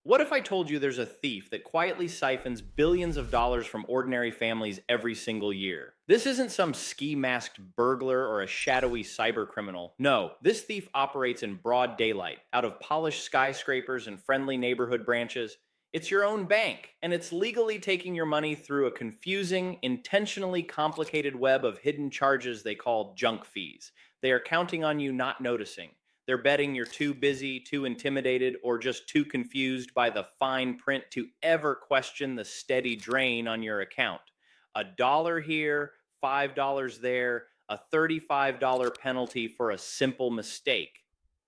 What if I told you there's a thief that quietly siphons billions of dollars from ordinary families every single year? This isn't some ski masked burglar or a shadowy cyber criminal. No, this thief operates in broad daylight, out of polished skyscrapers and friendly neighborhood branches. It's your own bank, and it's legally taking your money through a confusing, intentionally complicated web of hidden charges they call junk fees. They are counting on you not noticing. They're betting you're too busy, too intimidated, or just too confused by the fine print to ever question the steady drain on your account. $1 here, $5 there, a $35 penalty for a simple mistake.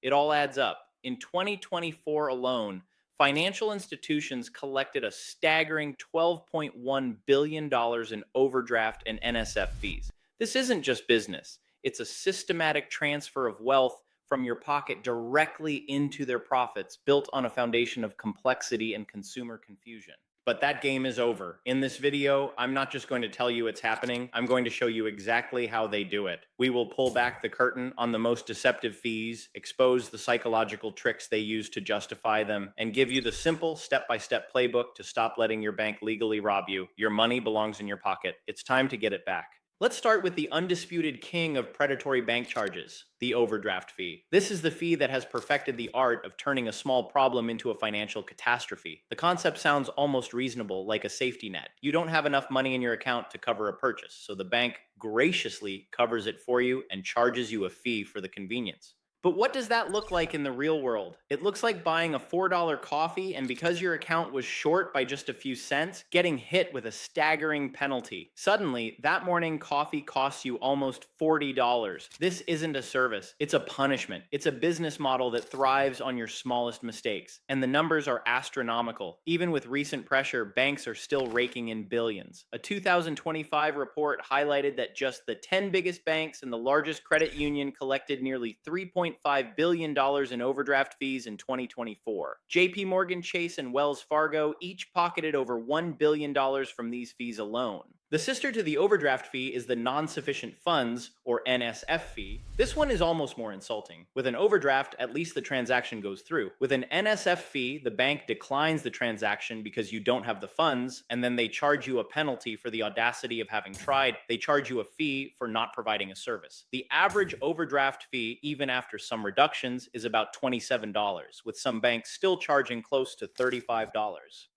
It all adds up. In 2024 alone, financial institutions collected a staggering $12.1 billion in overdraft and NSF fees. This isn't just business, it's a systematic transfer of wealth from your pocket directly into their profits, built on a foundation of complexity and consumer confusion. But that game is over. In this video, I'm not just going to tell you it's happening, I'm going to show you exactly how they do it. We will pull back the curtain on the most deceptive fees, expose the psychological tricks they use to justify them, and give you the simple step-by-step playbook to stop letting your bank legally rob you. Your money belongs in your pocket. It's time to get it back. Let's start with the undisputed king of predatory bank charges, the overdraft fee. This is the fee that has perfected the art of turning a small problem into a financial catastrophe. The concept sounds almost reasonable, like a safety net. You don't have enough money in your account to cover a purchase, so the bank graciously covers it for you and charges you a fee for the convenience. But what does that look like in the real world? It looks like buying a $4 coffee and because your account was short by just a few cents, getting hit with a staggering penalty. Suddenly, that morning coffee costs you almost $40. This isn't a service, it's a punishment. It's a business model that thrives on your smallest mistakes. And the numbers are astronomical. Even with recent pressure, banks are still raking in billions. A 2025 report highlighted that just the 10 biggest banks and the largest credit union collected nearly $3.5 billion in overdraft fees in 2024. JP Morgan Chase and Wells Fargo each pocketed over $1 billion from these fees alone. The sister to the overdraft fee is the non-sufficient funds, or NSF fee. This one is almost more insulting. With an overdraft, at least the transaction goes through. With an NSF fee, the bank declines the transaction because you don't have the funds, and then they charge you a penalty for the audacity of having tried. They charge you a fee for not providing a service. The average overdraft fee, even after some reductions, is about $27, with some banks still charging close to $35.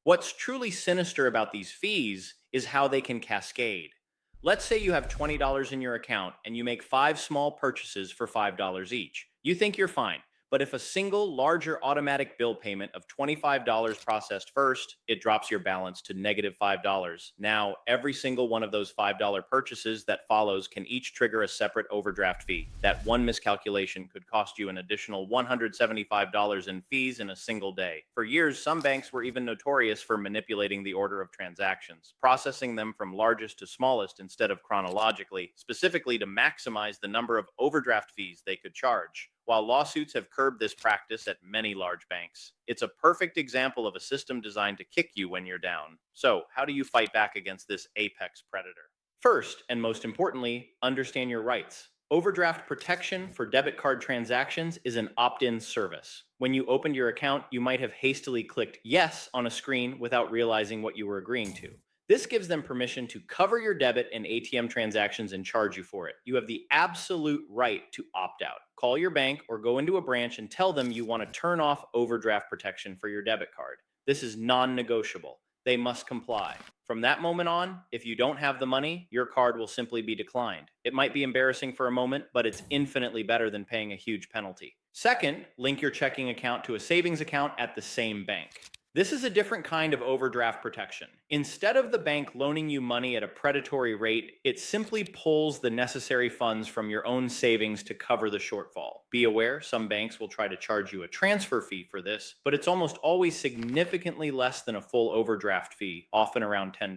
What's truly sinister about these fees is how they can cascade. Let's say you have $20 in your account and you make 5 small purchases for $5 each. You think you're fine, but if a single larger automatic bill payment of $25 processed first, it drops your balance to negative $5. Now, every single one of those $5 purchases that follows can each trigger a separate overdraft fee. That one miscalculation could cost you an additional $175 in fees in a single day. For years, some banks were even notorious for manipulating the order of transactions, processing them from largest to smallest instead of chronologically, specifically to maximize the number of overdraft fees they could charge. While lawsuits have curbed this practice at many large banks, it's a perfect example of a system designed to kick you when you're down. So, how do you fight back against this apex predator? First, and most importantly, understand your rights. Overdraft protection for debit card transactions is an opt in service. When you opened your account, you might have hastily clicked yes on a screen without realizing what you were agreeing to. This gives them permission to cover your debit and ATM transactions and charge you for it. You have the absolute right to opt out. Call your bank or go into a branch and tell them you want to turn off overdraft protection for your debit card. This is non negotiable. They must comply. From that moment on, if you don't have the money, your card will simply be declined. It might be embarrassing for a moment, but it's infinitely better than paying a huge penalty. Second, link your checking account to a savings account at the same bank. This is a different kind of overdraft protection. Instead of the bank loaning you money at a predatory rate, it simply pulls the necessary funds from your own savings to cover the shortfall. Be aware, some banks will try to charge you a transfer fee for this, but it's almost always significantly less than a full overdraft fee, often around $10.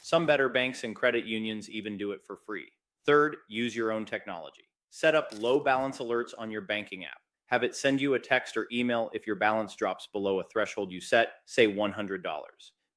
Some better banks and credit unions even do it for free. Third, use your own technology. Set up low balance alerts on your banking app. Have it send you a text or email if your balance drops below a threshold you set, say $100.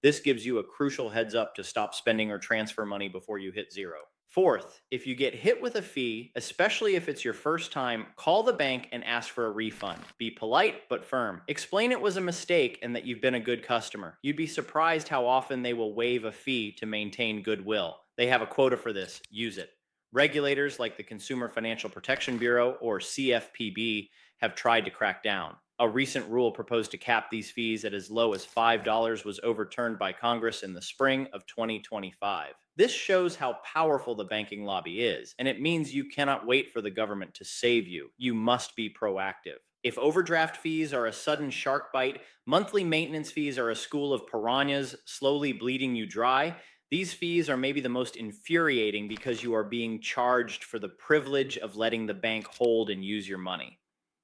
This gives you a crucial heads up to stop spending or transfer money before you hit zero. Fourth, if you get hit with a fee, especially if it's your first time, call the bank and ask for a refund. Be polite but firm. Explain it was a mistake and that you've been a good customer. You'd be surprised how often they will waive a fee to maintain goodwill. They have a quota for this. Use it. Regulators like the Consumer Financial Protection Bureau, or CFPB, have tried to crack down. A recent rule proposed to cap these fees at as low as $5 was overturned by Congress in the spring of 2025. This shows how powerful the banking lobby is, and it means you cannot wait for the government to save you. You must be proactive. If overdraft fees are a sudden shark bite, monthly maintenance fees are a school of piranhas slowly bleeding you dry. These fees are maybe the most infuriating because you are being charged for the privilege of letting the bank hold and use your money.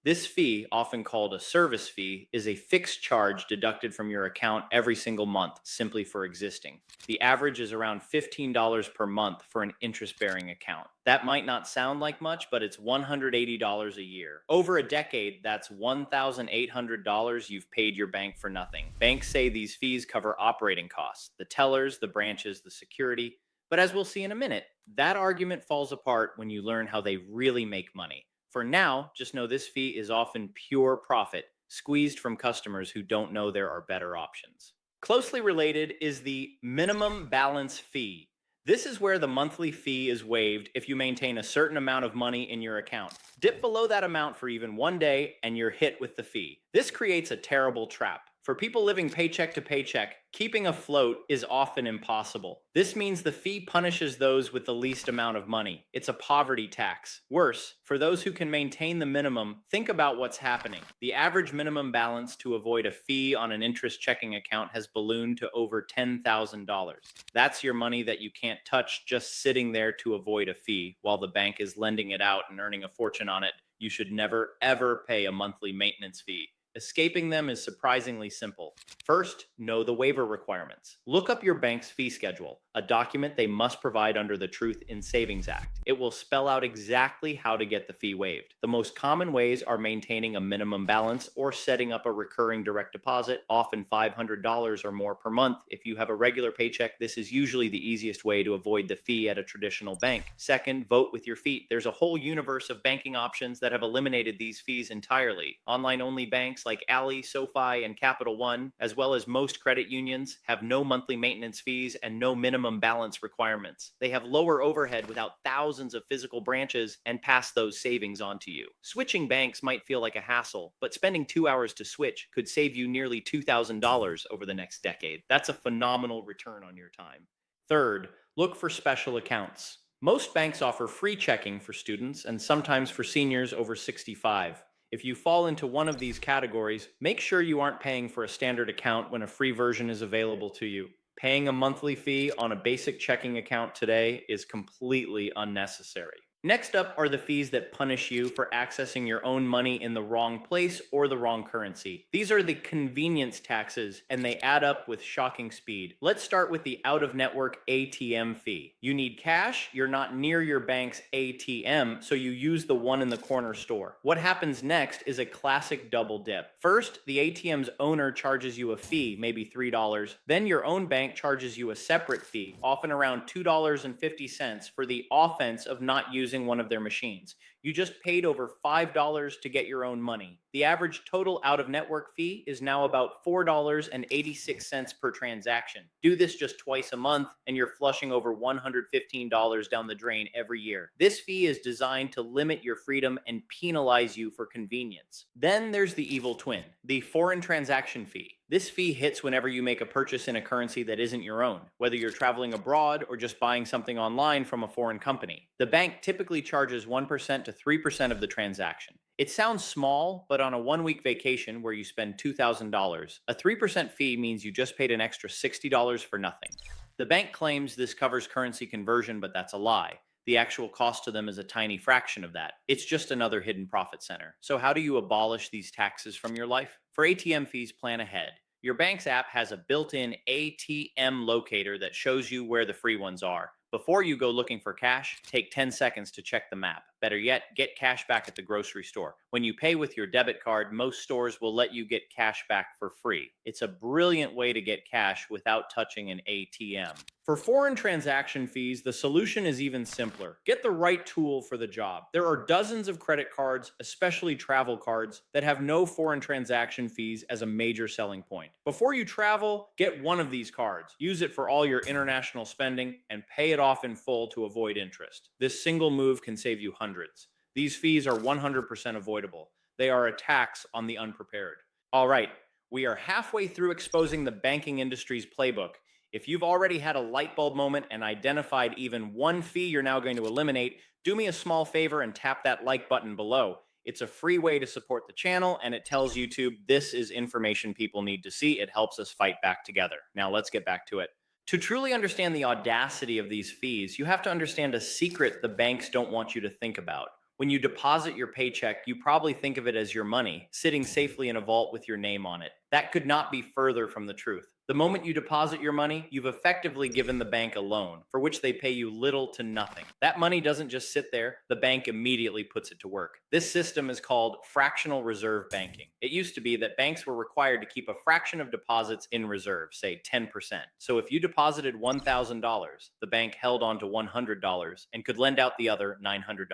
This fee, often called a service fee, is a fixed charge deducted from your account every single month simply for existing. The average is around $15 per month for an interest bearing account. That might not sound like much, but it's $180 a year. Over a decade, that's $1,800 you've paid your bank for nothing. Banks say these fees cover operating costs, the tellers, the branches, the security. But as we'll see in a minute, that argument falls apart when you learn how they really make money. For now, just know this fee is often pure profit, squeezed from customers who don't know there are better options. Closely related is the minimum balance fee. This is where the monthly fee is waived if you maintain a certain amount of money in your account. Dip below that amount for even one day and you're hit with the fee. This creates a terrible trap. For people living paycheck to paycheck, keeping afloat is often impossible. This means the fee punishes those with the least amount of money. It's a poverty tax. Worse, for those who can maintain the minimum, think about what's happening. The average minimum balance to avoid a fee on an interest checking account has ballooned to over $10,000. That's your money that you can't touch just sitting there to avoid a fee while the bank is lending it out and earning a fortune on it. You should never, ever pay a monthly maintenance fee. Escaping them is surprisingly simple. First, know the waiver requirements. Look up your bank's fee schedule, a document they must provide under the Truth in Savings Act. It will spell out exactly how to get the fee waived. The most common ways are maintaining a minimum balance or setting up a recurring direct deposit, often $500 or more per month. If you have a regular paycheck, this is usually the easiest way to avoid the fee at a traditional bank. Second, vote with your feet. There's a whole universe of banking options that have eliminated these fees entirely. Online-only banks like Ally, SoFi, and Capital One, as well as most credit unions, have no monthly maintenance fees and no minimum balance requirements. They have lower overhead without thousands of physical branches and pass those savings on to you. Switching banks might feel like a hassle, but spending 2 hours to switch could save you nearly $2,000 over the next decade. That's a phenomenal return on your time. Third, look for special accounts. Most banks offer free checking for students and sometimes for seniors over 65. If you fall into one of these categories, make sure you aren't paying for a standard account when a free version is available to you. Paying a monthly fee on a basic checking account today is completely unnecessary. Next up are the fees that punish you for accessing your own money in the wrong place or the wrong currency. These are the convenience taxes, and they add up with shocking speed. Let's start with the out-of-network ATM fee. You need cash, you're not near your bank's ATM, so you use the one in the corner store. What happens next is a classic double dip. First, the ATM's owner charges you a fee, maybe $3. Then your own bank charges you a separate fee, often around $2.50 for the offense of not using one of their machines. You just paid over $5 to get your own money. The average total out-of-network fee is now about $4.86 per transaction. Do this just twice a month, and you're flushing over $115 down the drain every year. This fee is designed to limit your freedom and penalize you for convenience. Then there's the evil twin, the foreign transaction fee. This fee hits whenever you make a purchase in a currency that isn't your own, whether you're traveling abroad or just buying something online from a foreign company. The bank typically charges 1% to 3% of the transaction. It sounds small, but on a one-week vacation where you spend $2,000, a 3% fee means you just paid an extra $60 for nothing. The bank claims this covers currency conversion, but that's a lie. The actual cost to them is a tiny fraction of that. It's just another hidden profit center. So how do you abolish these taxes from your life? For ATM fees, plan ahead. Your bank's app has a built-in ATM locator that shows you where the free ones are. Before you go looking for cash, take 10 seconds to check the map. Better yet, get cash back at the grocery store. When you pay with your debit card, most stores will let you get cash back for free. It's a brilliant way to get cash without touching an ATM. For foreign transaction fees, the solution is even simpler. Get the right tool for the job. There are dozens of credit cards, especially travel cards, that have no foreign transaction fees as a major selling point. Before you travel, get one of these cards. Use it for all your international spending and pay it off in full to avoid interest. This single move can save you hundreds. These fees are 100% avoidable. They are a tax on the unprepared. All right, we are halfway through exposing the banking industry's playbook. If you've already had a light bulb moment and identified even one fee you're now going to eliminate, do me a small favor and tap that like button below. It's a free way to support the channel, and it tells YouTube this is information people need to see. It helps us fight back together. Now let's get back to it. To truly understand the audacity of these fees, you have to understand a secret the banks don't want you to think about. When you deposit your paycheck, you probably think of it as your money, sitting safely in a vault with your name on it. That could not be further from the truth. The moment you deposit your money, you've effectively given the bank a loan, for which they pay you little to nothing. That money doesn't just sit there, the bank immediately puts it to work. This system is called fractional reserve banking. It used to be that banks were required to keep a fraction of deposits in reserve, say 10%. So if you deposited $1,000, the bank held on to $100 and could lend out the other $900.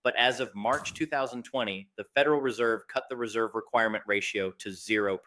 But as of March 2020, the Federal Reserve cut the reserve requirement ratio to 0%.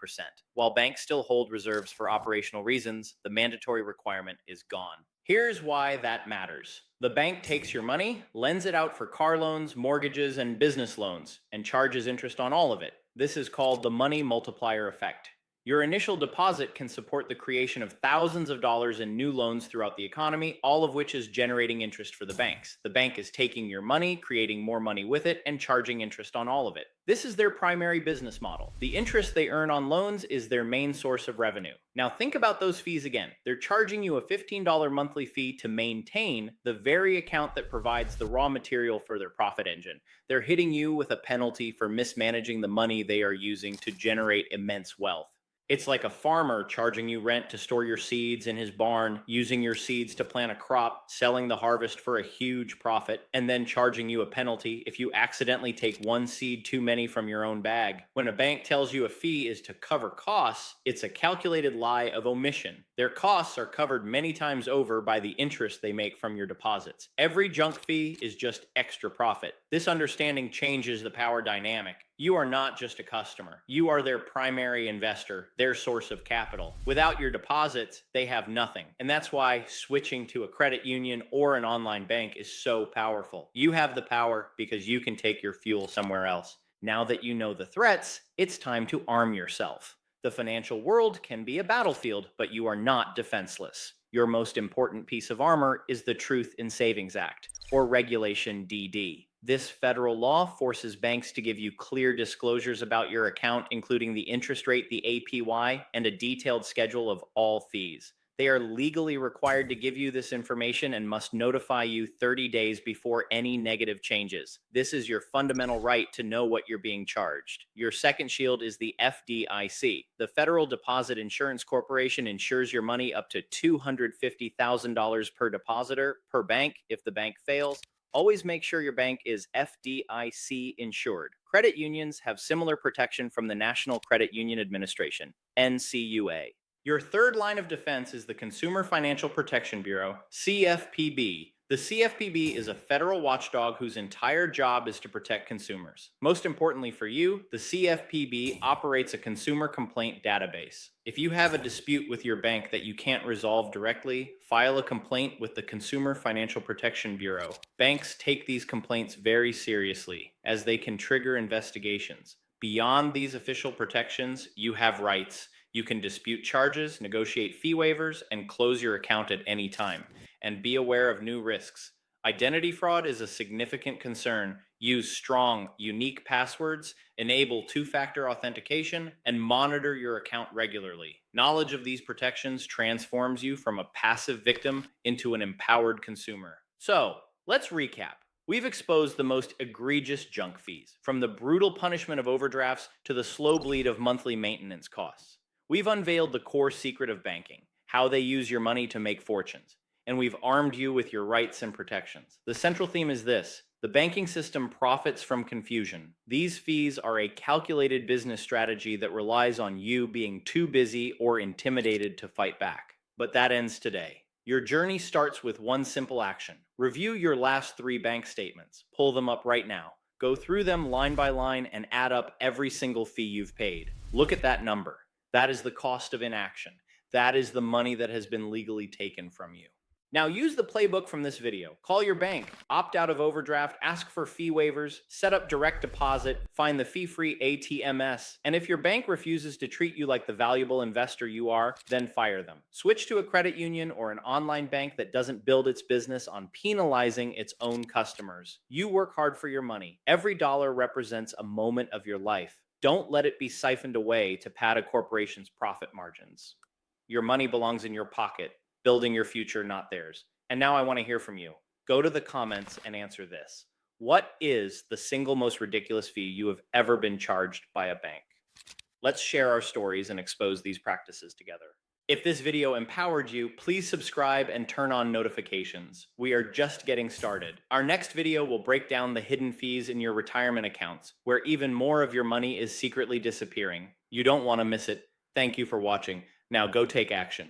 While banks still hold reserves for operational reasons, the mandatory requirement is gone. Here's why that matters. The bank takes your money, lends it out for car loans, mortgages, and business loans, and charges interest on all of it. This is called the money multiplier effect. Your initial deposit can support the creation of thousands of dollars in new loans throughout the economy, all of which is generating interest for the banks. The bank is taking your money, creating more money with it, and charging interest on all of it. This is their primary business model. The interest they earn on loans is their main source of revenue. Now think about those fees again. They're charging you a $15 monthly fee to maintain the very account that provides the raw material for their profit engine. They're hitting you with a penalty for mismanaging the money they are using to generate immense wealth. It's like a farmer charging you rent to store your seeds in his barn, using your seeds to plant a crop, selling the harvest for a huge profit, and then charging you a penalty if you accidentally take one seed too many from your own bag. When a bank tells you a fee is to cover costs, it's a calculated lie of omission. Their costs are covered many times over by the interest they make from your deposits. Every junk fee is just extra profit. This understanding changes the power dynamic. You are not just a customer. You are their primary investor, their source of capital. Without your deposits, they have nothing. And that's why switching to a credit union or an online bank is so powerful. You have the power because you can take your fuel somewhere else. Now that you know the threats, it's time to arm yourself. The financial world can be a battlefield, but you are not defenseless. Your most important piece of armor is the Truth in Savings Act, or Regulation DD. This federal law forces banks to give you clear disclosures about your account, including the interest rate, the APY, and a detailed schedule of all fees. They are legally required to give you this information and must notify you 30 days before any negative changes. This is your fundamental right to know what you're being charged. Your second shield is the FDIC. The Federal Deposit Insurance Corporation insures your money up to $250,000 per depositor per bank if the bank fails. Always make sure your bank is FDIC insured. Credit unions have similar protection from the National Credit Union Administration, NCUA. Your third line of defense is the Consumer Financial Protection Bureau, CFPB. The CFPB is a federal watchdog whose entire job is to protect consumers. Most importantly for you, the CFPB operates a consumer complaint database. If you have a dispute with your bank that you can't resolve directly, file a complaint with the Consumer Financial Protection Bureau. Banks take these complaints very seriously, as they can trigger investigations. Beyond these official protections, you have rights. You can dispute charges, negotiate fee waivers, and close your account at any time. And be aware of new risks. Identity fraud is a significant concern. Use strong, unique passwords, enable two-factor authentication, and monitor your account regularly. Knowledge of these protections transforms you from a passive victim into an empowered consumer. So, let's recap. We've exposed the most egregious junk fees, from the brutal punishment of overdrafts to the slow bleed of monthly maintenance costs. We've unveiled the core secret of banking, how they use your money to make fortunes, and we've armed you with your rights and protections. The central theme is this: The banking system profits from confusion. These fees are a calculated business strategy that relies on you being too busy or intimidated to fight back. But that ends today. Your journey starts with one simple action. Review your last 3 bank statements. Pull them up right now. Go through them line by line and add up every single fee you've paid. Look at that number. That is the cost of inaction. That is the money that has been legally taken from you. Now use the playbook from this video. Call your bank, opt out of overdraft, ask for fee waivers, set up direct deposit, find the fee-free ATMS, and if your bank refuses to treat you like the valuable investor you are, then fire them. Switch to a credit union or an online bank that doesn't build its business on penalizing its own customers. You work hard for your money. Every dollar represents a moment of your life. Don't let it be siphoned away to pad a corporation's profit margins. Your money belongs in your pocket, building your future, not theirs. And now I want to hear from you. Go to the comments and answer this. What is the single most ridiculous fee you have ever been charged by a bank? Let's share our stories and expose these practices together. If this video empowered you, please subscribe and turn on notifications. We are just getting started. Our next video will break down the hidden fees in your retirement accounts, where even more of your money is secretly disappearing. You don't want to miss it. Thank you for watching. Now go take action.